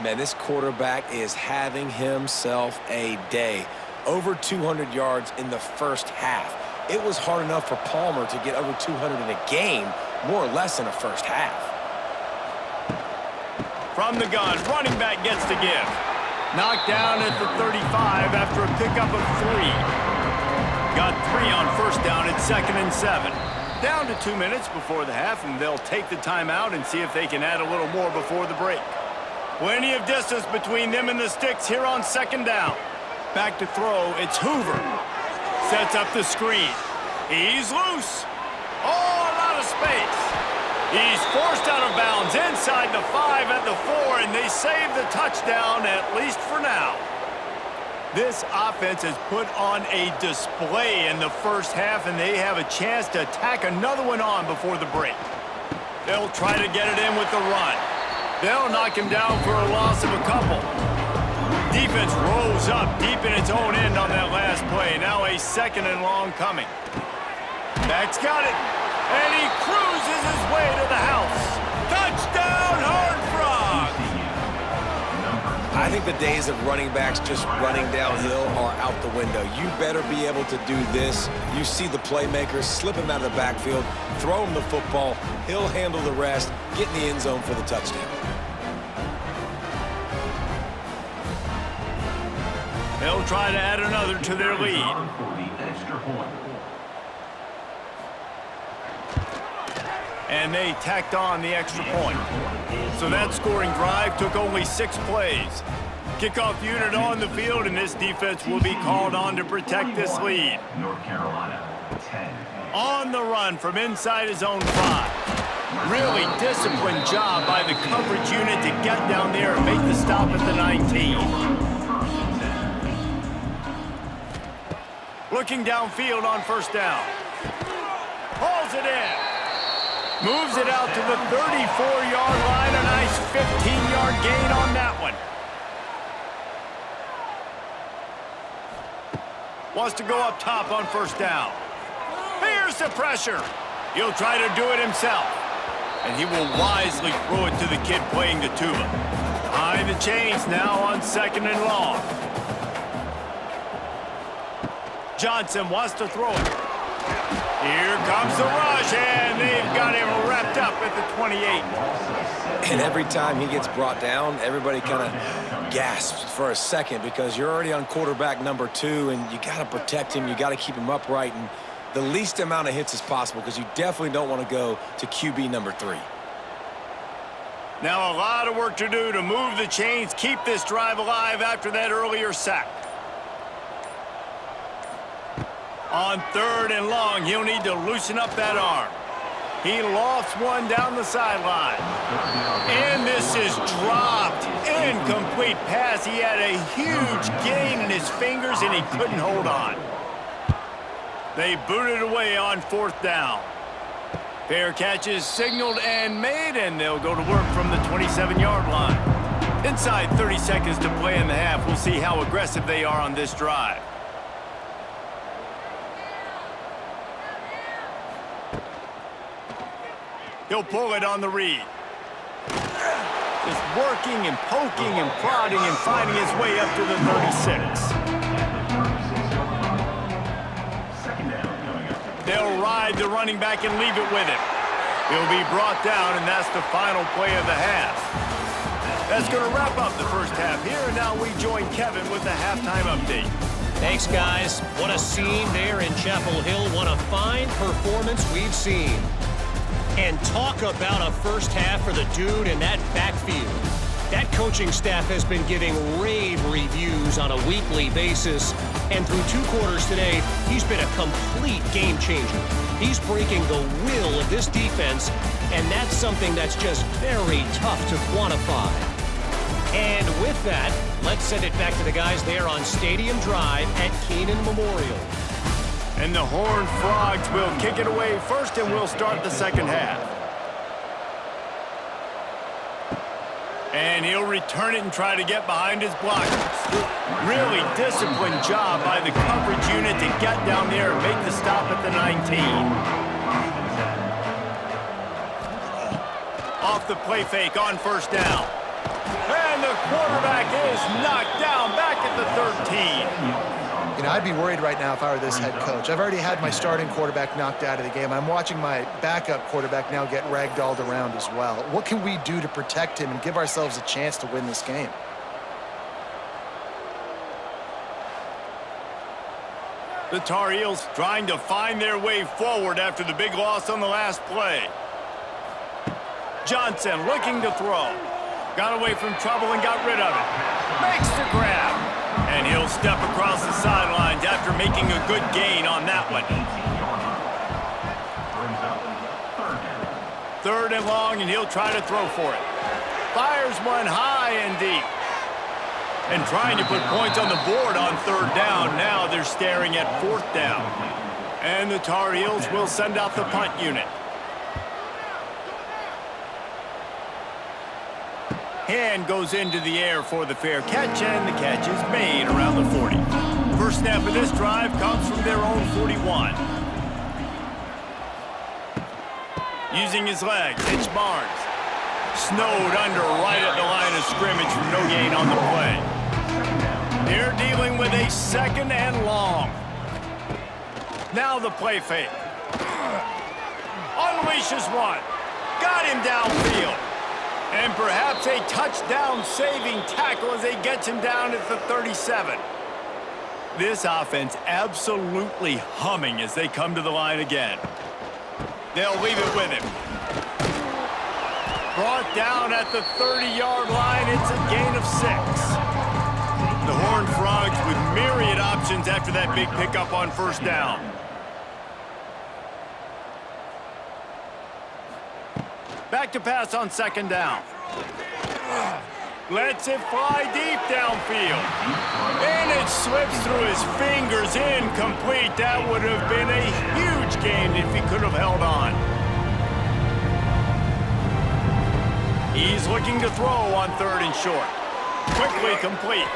Man, this quarterback is having himself a day. Over 200 yards in the first half. It was hard enough for Palmer to get over 200 in a game, more or less in a first half. From the gun, running back gets to give. Knocked down at the 35 after a pickup of 3. Got 3 on first down at 2nd and 7. Down to 2 minutes before the half, and they'll take the timeout and see if they can add a little more before the break. Plenty of distance between them and the sticks here on second down. Back to throw, it's Hoover. Sets up the screen. He's loose. Oh, a lot of space. He's forced out of bounds inside the 5 at the 4, and they save the touchdown, at least for now. This offense has put on a display in the first half, and they have a chance to tack another one on before the break. They'll try to get it in with the run. They'll knock him down for a loss of a couple. Defense rose up deep in its own end on that last play. Now a second and long coming. Back's got it, and he cruises his way to the house. Touchdown, Horned Frogs! I think the days of running backs just running downhill are out the window. You better be able to do this. You see the playmakers, slip him out of the backfield, throw him the football, he'll handle the rest, get in the end zone for the touchdown. They'll try to add another to their lead. And they tacked on the extra point. So that scoring drive took only 6 plays. Kickoff unit on the field, and this defense will be called on to protect this lead. North Carolina, 10. On the run from inside his own 5. Really disciplined job by the coverage unit to get down there and make the stop at the 19. Looking downfield on first down. Hauls it in. Moves it out to the 34-yard line. A nice 15-yard gain on that one. Wants to go up top on first down. Here's the pressure. He'll try to do it himself. And he will wisely throw it to the kid playing the tuba. Behind the chains now on second and long. Johnson wants to throw it. Here comes the rush, and they've got him wrapped up at the 28. And every time he gets brought down, everybody kind of gasps for a second because you're already on quarterback number 2, and you got to protect him. You got to keep him upright and the least amount of hits as possible because you definitely don't want to go to QB number 3. Now a lot of work to do to move the chains, keep this drive alive after that earlier sack. On third and long, he'll need to loosen up that arm. He lofts one down the sideline. And this is dropped. Incomplete pass. He had a huge gain in his fingers, and he couldn't hold on. They booted away on fourth down. Fair catch is signaled and made, and they'll go to work from the 27-yard line. Inside 30 seconds to play in the half. We'll see how aggressive they are on this drive. He'll pull it on the read. Just working and poking and prodding and finding his way up to the 36. They'll ride the running back and leave it with him. He'll be brought down, and that's the final play of the half. That's going to wrap up the first half here, and now we join Kevin with the halftime update. Thanks, guys. What a scene there in Chapel Hill. What a fine performance we've seen. And talk about a first half for the dude in that backfield. That coaching staff has been giving rave reviews on a weekly basis. And through 2 quarters today, he's been a complete game changer. He's breaking the will of this defense, and that's something that's just very tough to quantify. And with that, let's send it back to the guys there on Stadium Drive at Keenan Memorial. And the Horned Frogs will kick it away first, and we'll start the second half. And he'll return it and try to get behind his blockers. Really disciplined job by the coverage unit to get down there and make the stop at the 19. Off the play fake on first down. And the quarterback is knocked down back at the 13. You know, I'd be worried right now if I were this head coach. I've already had my starting quarterback knocked out of the game. I'm watching my backup quarterback now get ragdolled around as well. What can we do to protect him and give ourselves a chance to win this game? The Tar Heels trying to find their way forward after the big loss on the last play. Johnson looking to throw. Got away from trouble and got rid of it. Makes the grab. And he'll step across the sidelines after making a good gain on that one. 3rd and long, and he'll try to throw for it. Fires one high and deep. And trying to put points on the board on 3rd down. Now they're staring at 4th down. And the Tar Heels will send out the punt unit. Hand goes into the air for the fair catch, and the catch is made around the 40. First snap of this drive comes from their own 41. Using his legs, it's Barnes. Snowed under right at the line of scrimmage for no gain on the play. They're dealing with a 2nd and long. Now the play fake. Unleashes one. Got him downfield. And perhaps a touchdown-saving tackle as they get him down at the 37. This offense absolutely humming as they come to the line again. They'll leave it with him. Brought down at the 30-yard line. It's a gain of 6. The Horned Frogs with myriad options after that big pickup on 1st down. Back to pass on 2nd down. Lets it fly deep downfield. And it slips through his fingers, incomplete. That would have been a huge gain if he could have held on. He's looking to throw on 3rd and short. Quickly complete.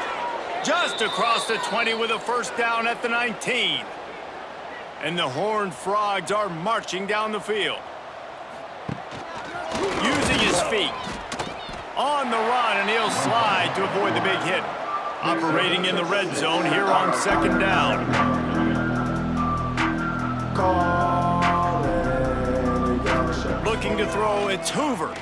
Just across the 20 with a 1st down at the 19. And the Horned Frogs are marching down the field. Using his feet. On the run, and he'll slide to avoid the big hit. Operating in the red zone here on 2nd down. Looking to throw, it's Hoover.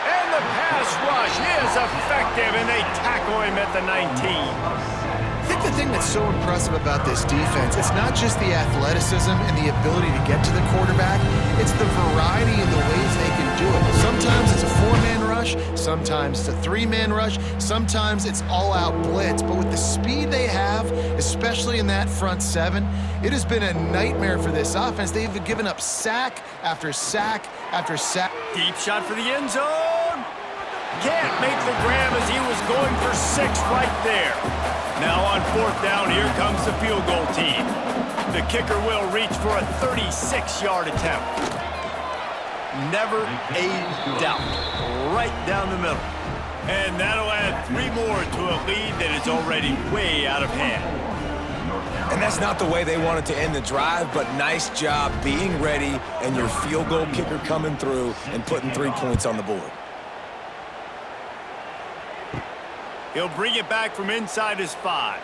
And the pass rush is effective, and they tackle him at the 19. I think the thing that's so impressive about this defense, it's not just the athleticism and the ability to get to the quarterback, it's the variety in the ways they can do it. Sometimes it's a 4-man rush, sometimes it's a 3-man rush, sometimes it's all-out blitz. But with the speed they have, especially in that front 7, it has been a nightmare for this offense. They've given up sack after sack after sack. Deep shot for the end zone. Can't make the grab as he was going for 6 right there. Now on 4th down, here comes the field goal team. The kicker will reach for a 36-yard attempt. Never a doubt. Right down the middle. And that'll add 3 more to a lead that is already way out of hand. And that's not the way they wanted to end the drive, but nice job being ready and your field goal kicker coming through and putting 3 points on the board. He'll bring it back from inside his 5.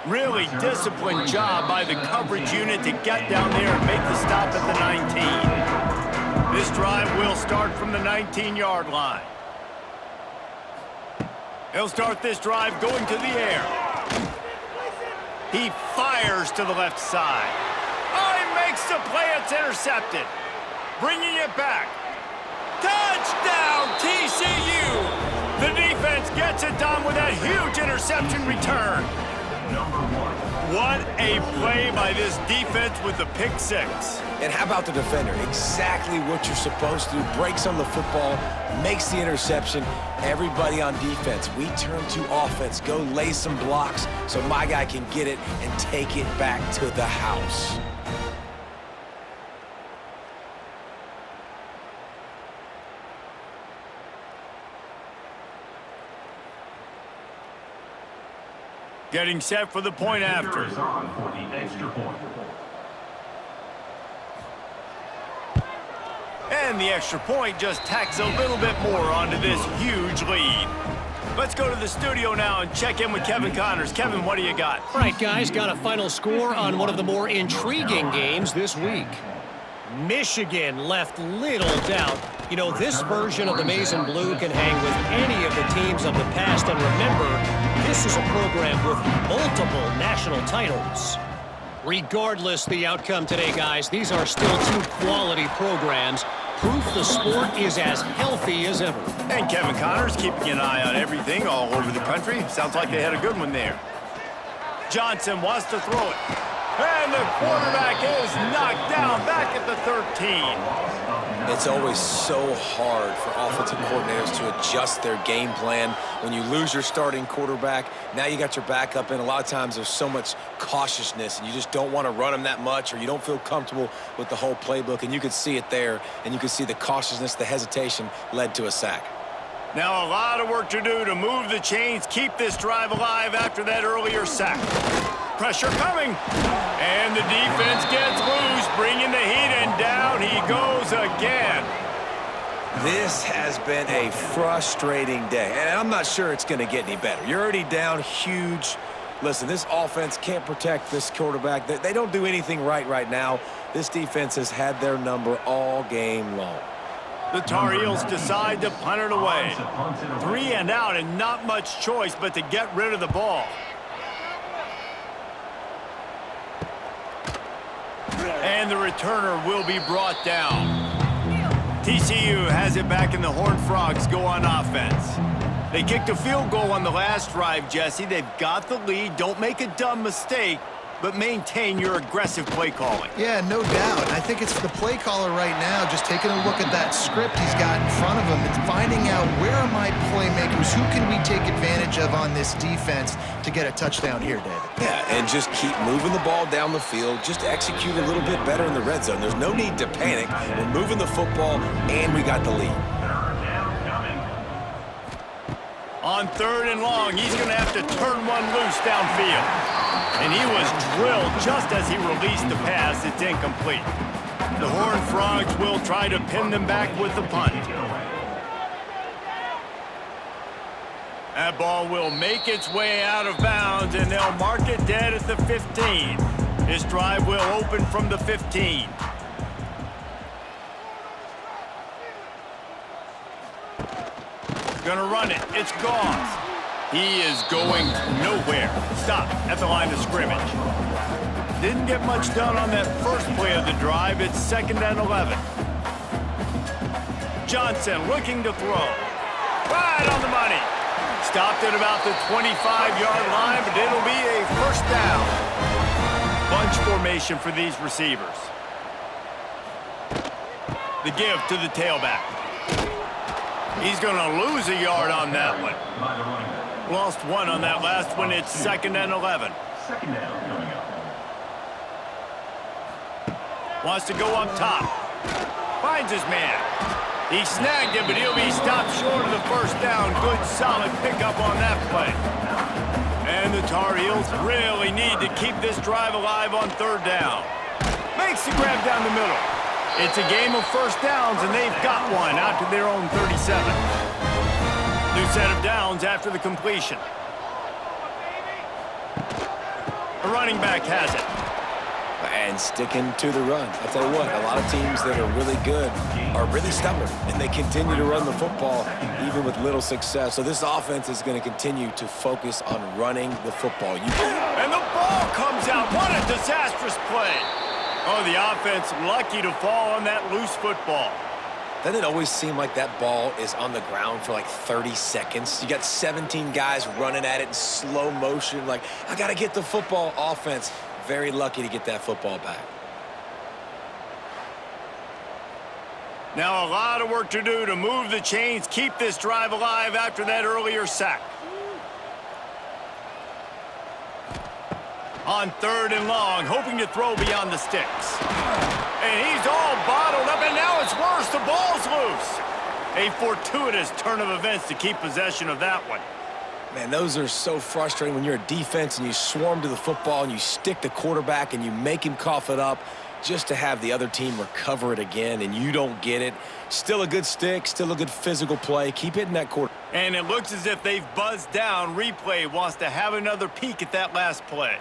Really disciplined job by the coverage unit to get down there and make the stop at the 19. This drive will start from the 19-yard line. He'll start this drive going to the air. He fires to the left side. Oh, he makes the play. It's intercepted. Bringing it back. Touchdown, TCU! The defense gets it done with that huge interception return. What a play by this defense with the pick 6. And how about the defender? Exactly what you're supposed to do. Breaks on the football, makes the interception. Everybody on defense, we turn to offense. Go lay some blocks so my guy can get it and take it back to the house. Getting set for the point after. And the extra point just tacks a little bit more onto this huge lead. Let's go to the studio now and check in with Kevin Connors. Kevin, what do you got? All right, guys, got a final score on one of the more intriguing games this week. Michigan left little doubt. You know, this version of the Maize and Blue can hang with any of the teams of the past. And remember, this is a program with multiple national titles. Regardless the outcome today, guys, these are still two quality programs. Proof the sport is as healthy as ever. And Kevin Connors keeping an eye on everything all over the country. Sounds like they had a good one there. Johnson wants to throw it. And the quarterback is knocked down back at the 13. It's always so hard for offensive coordinators to adjust their game plan. When you lose your starting quarterback, now you got your backup in. A lot of times there's so much cautiousness, and you just don't want to run them that much, or you don't feel comfortable with the whole playbook. And you could see it there, and you could see the cautiousness, the hesitation led to a sack. Now a lot of work to do to move the chains, keep this drive alive after that earlier sack. Pressure coming, and the defense gets loose, bringing the heat, and down he goes again. This has been a frustrating day, and I'm not sure it's going to get any better. You're already down huge. Listen, this offense can't protect this quarterback. They don't do anything right now. This defense has had their number all game long. The Tar Heels decide to punt it away. 3 and out, and not much choice but to get rid of the ball. And the returner will be brought down. TCU has it back, and the Horned Frogs go on offense. They kicked a field goal on the last drive, Jesse. They've got the lead. Don't make a dumb mistake, but maintain your aggressive play calling. Yeah, no doubt. I think it's the play caller right now just taking a look at that script he's got in front of him and finding out where are my playmakers, who can we take advantage of on this defense to get a touchdown here, David. Yeah, and just keep moving the ball down the field. Just execute a little bit better in the red zone. There's no need to panic. We're moving the football, and we got the lead. On 3rd and long, he's going to have to turn one loose downfield. And he was drilled just as he released the pass. It's incomplete. The Horned Frogs will try to pin them back with the punt. That ball will make its way out of bounds, and they'll mark it dead at the 15. This drive will open from the 15. Gonna run it. It's Goss. He is going nowhere. Stop at the line of scrimmage. Didn't get much done on that first play of the drive. It's 2nd and 11. Johnson looking to throw. Right on the money. Stopped at about the 25-yard line, but it'll be a first down. Bunch formation for these receivers. The give to the tailback. He's going to lose a yard on that one. Lost one on that last one. It's 2nd and 11. Second down coming up. Wants to go up top. Finds his man. He snagged it, but he'll be stopped short of the first down. Good, solid pickup on that play. And the Tar Heels really need to keep this drive alive on 3rd down. Makes the grab down the middle. It's a game of first downs, and they've got one out to their own 37. New set of downs after the completion. The running back has it. And sticking to the run. I'll tell you what, a lot of teams that are really good are really stubborn, and they continue to run the football even with little success. So this offense is going to continue to focus on running the football. And the ball comes out. What a disastrous play. Oh, the offense lucky to fall on that loose football. Doesn't it always seem like that ball is on the ground for like 30 seconds? You got 17 guys running at it in slow motion. Like, I got to get the football. Offense, very lucky to get that football back. Now a lot of work to do to move the chains, keep this drive alive after that earlier sack. On 3rd and long, hoping to throw beyond the sticks. And he's all bottled up, and now it's worse. The ball's loose. A fortuitous turn of events to keep possession of that one. Man, those are so frustrating when you're a defense and you swarm to the football and you stick the quarterback and you make him cough it up just to have the other team recover it again, and you don't get it. Still a good stick, still a good physical play. Keep hitting that quarter. And it looks as if they've buzzed down. Replay wants to have another peek at that last play.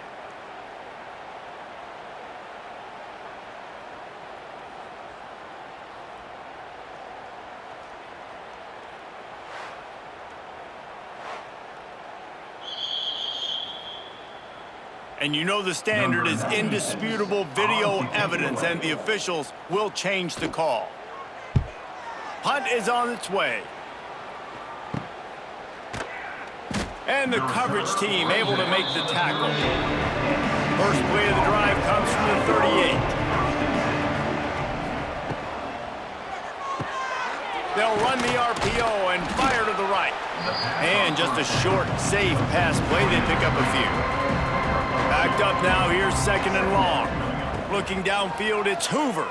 And you know the standard is indisputable video evidence, and the officials will change the call. Punt is on its way. And the coverage team able to make the tackle. First play of the drive comes from the 38. They'll run the RPO and fire to the right. And just a short, safe pass play. They pick up a few. Backed up now. Here's second and long. Looking downfield, it's Hoover.